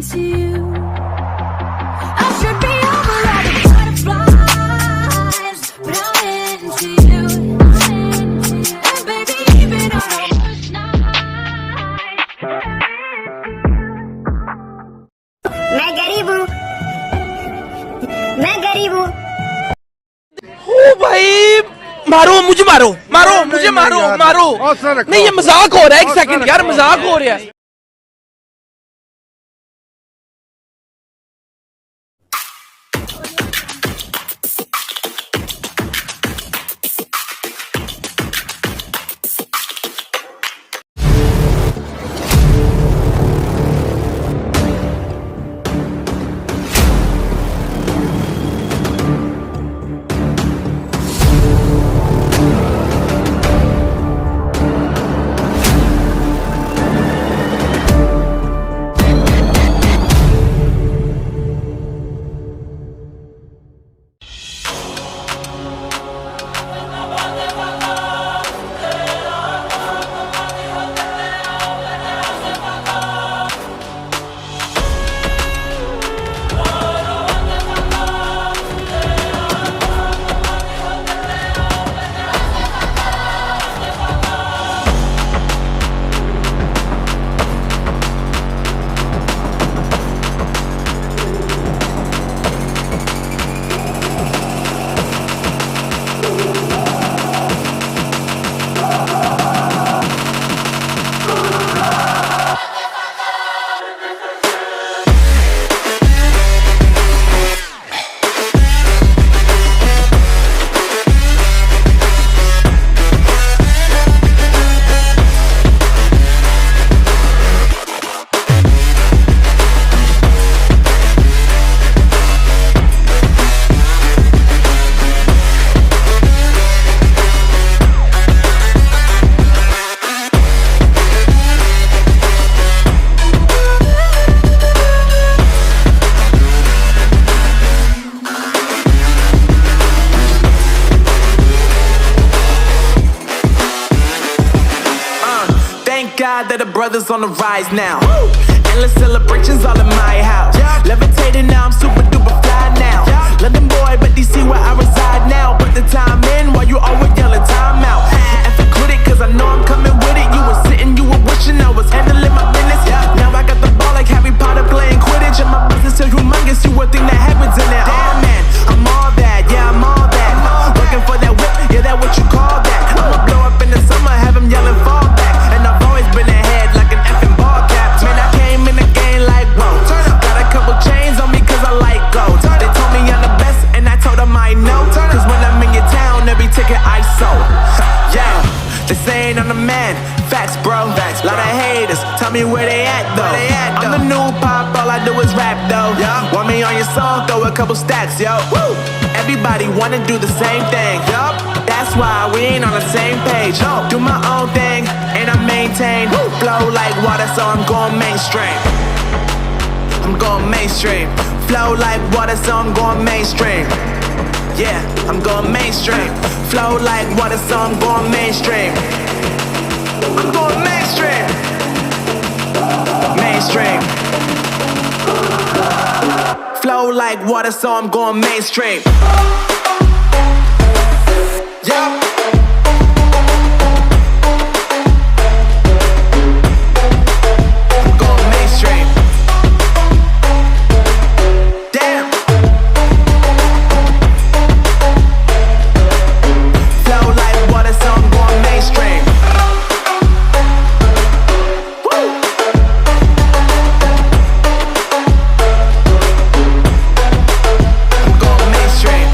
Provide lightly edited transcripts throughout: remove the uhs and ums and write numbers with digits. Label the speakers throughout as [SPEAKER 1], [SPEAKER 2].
[SPEAKER 1] into you. I should be over all the butterflies, but I'm into you. And baby, even on the worst night,
[SPEAKER 2] मैं गरीब हूँ, मैं गरीब हूँ।
[SPEAKER 3] ओ भाई मारो मुझे, मारो मारो मुझे, मारो मारो। नहीं ये मजाक हो रहा है, एक सेकंड यार, मजाक हो रहा है।
[SPEAKER 4] God that the brothers on the rise now. Endless celebrations all in my house. Levitating now, I'm super duper fly now. London boy, but DC where I reside now. Put the time in while you always yelling time out. And for critic, cause I know I'm coming with it. You were sitting, you were wishing I was handling my business. Now I got the ball like Harry Potter playing Quidditch. And my business is humongous, you would think that happens in there. Oh man, I'm all that, yeah, I'm all that. Looking for that whip, yeah, that what you call that. I'ma blow up in the summer, have him yelling fall back. And I've always been ahead like an effing ball cap. Man, I came in the game like, whoa. Got a couple chains on me cause I like gold. They told me I'm the best and I told them I know. Cause when I'm in your town, every ticket I sold. Yeah, they saying I'm the man. Facts, bro. Lot of haters, tell me where they at though. I'm the new pop, all I do is rap though. Want me on your song, throw a couple stacks, yo. Woo! Everybody wanna do the same thing. That's why we ain't on the same page. Do my own thing and I maintain. Flow like water, so I'm going mainstream. I'm going mainstream. Flow like water, so I'm going mainstream. Yeah, I'm going mainstream. Flow like water, so I'm going mainstream. I'm going mainstream. Mainstream. Flow like water, so I'm going mainstream. Yeah. I'm going mainstream. Damn. Flow like water, so I'm going mainstream. I'm going mainstream.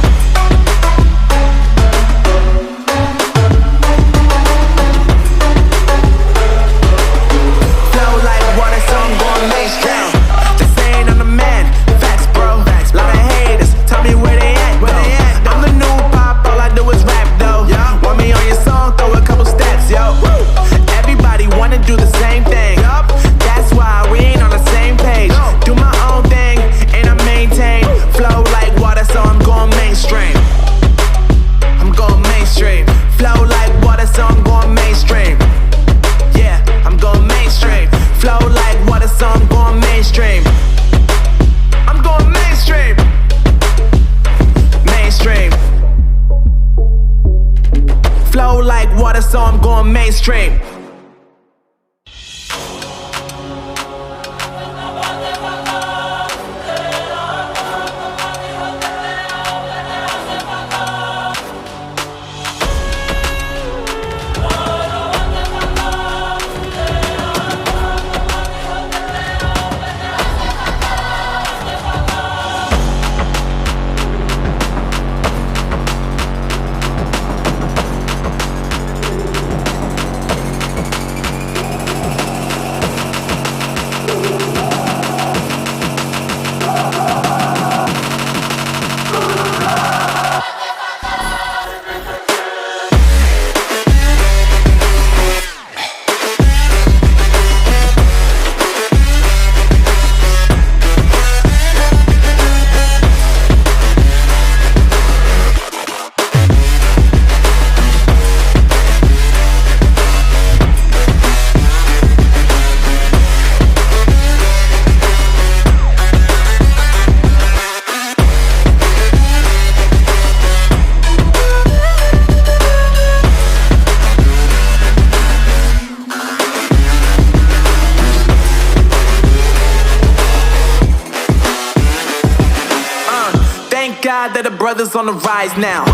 [SPEAKER 4] God that the brothers on the rise now.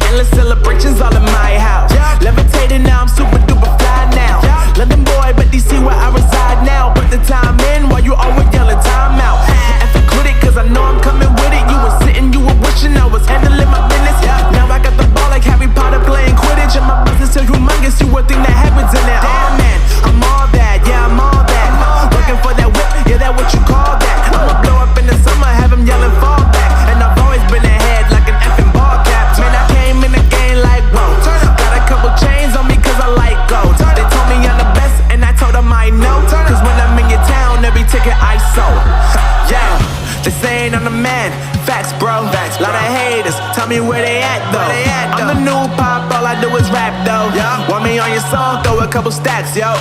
[SPEAKER 4] Endless celebrations all in my house. Levitating now, I'm super duper fly now. London boy, but DC where I reside now. Put the time in while you always yelling time out. And quit it, cause I know I'm coming with it. You were sitting, you were wishing I was handling my business. Now I got the ball like Harry Potter playing Quidditch. And my business so humongous, you would think that happens in it. Oh man, I'm all that, yeah, I'm all that. Looking for that whip, yeah, that what you call that. I'ma blow up in the summer, have him yelling fall back. And I've always been ahead like an effing ball cap. Man, I came in the game like, whoa. Got a couple chains on me cause I like gold. They told me I'm the best and I told them I know. Cause when I'm in your town, every ticket I sold. Yeah, they saying I'm the man. Facts, bro. Lot of haters, tell me where they at though. I'm the new pop, all I do is rap though. Want me on your song, throw a couple stacks, yo.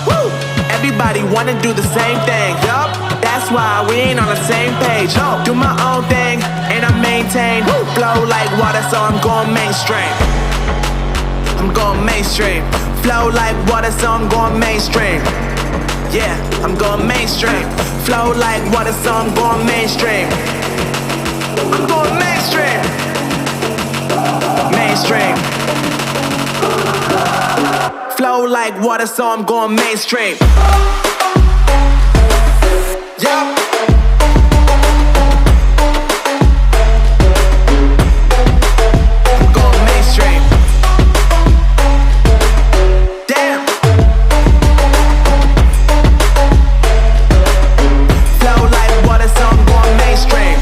[SPEAKER 4] Everybody wanna do the same thing. That's why we ain't on the same page. Do my own thing and I maintain. Flow like water, so I'm going mainstream. I'm going mainstream. Flow like water, so I'm going mainstream. Yeah, I'm going mainstream. Flow like water, so I'm going mainstream. I'm going mainstream. Mainstream. Flow like water, so I'm going mainstream. Yeah. I'm going mainstream. Damn. Flow like water, so I'm going mainstream.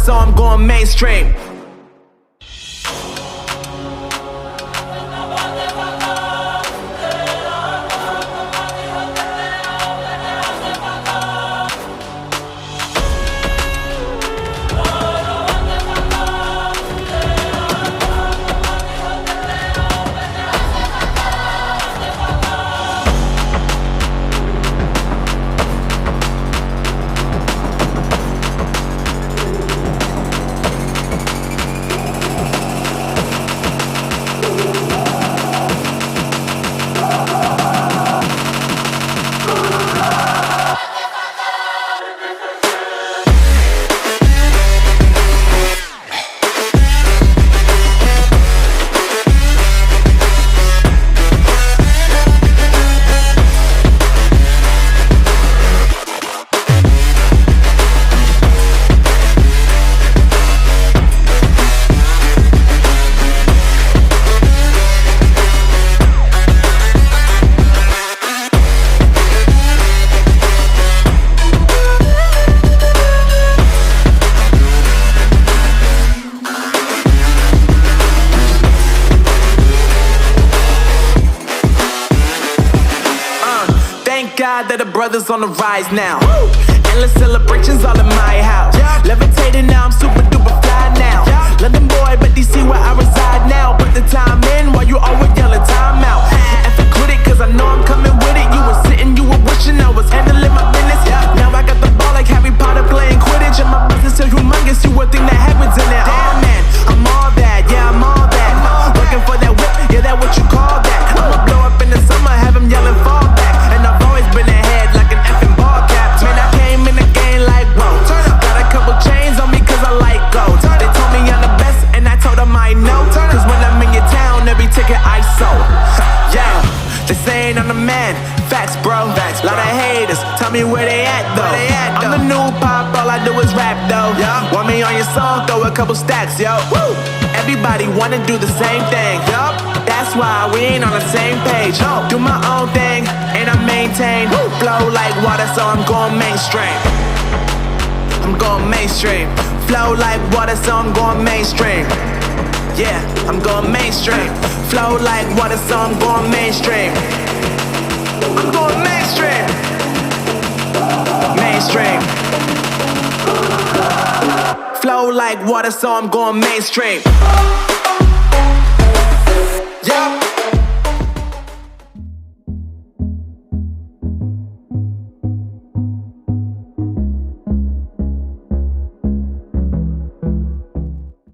[SPEAKER 4] So I'm going mainstream. God that the brothers on the rise now. Endless celebrations all in my house. Levitating now, I'm super duper fly now. London boy, but DC where I reside now. Put the time in while you always yelling time out. And quit it, cause I know I'm coming with it. You were sitting, you were wishing I was handling my business. Now I got the ball like Harry Potter playing Quidditch. And my business so humongous, you would think that happens in it. Oh man, I'm all that, yeah, I'm all that. Looking for that whip, yeah, that what you call that. I'ma blow up in the summer, have him yelling fall back. And I've always been ahead like an effing ball cap. Man, I came in the game like, whoa. Got a couple chains on me cause I like gold. They told me I'm the best and I told them I know. Cause when I'm in your town, every ticket I sold. Yeah, they saying I'm the man. Facts, bro. Lot of haters, tell me where they at though. I'm the new pop, all I do is rap though. Want me on your song, throw a couple stacks, yo. everybody wanna do the same thing. Yup, that's why we ain't on the same page. Do my own thing, and I maintain. Flow like water, so I'm going mainstream. I'm going mainstream. Flow like water, so I'm going mainstream. Yeah, I'm going mainstream. Flow like water, so I'm going mainstream. I'm going mainstream. Mainstream. Flow like water, so I'm going mainstream.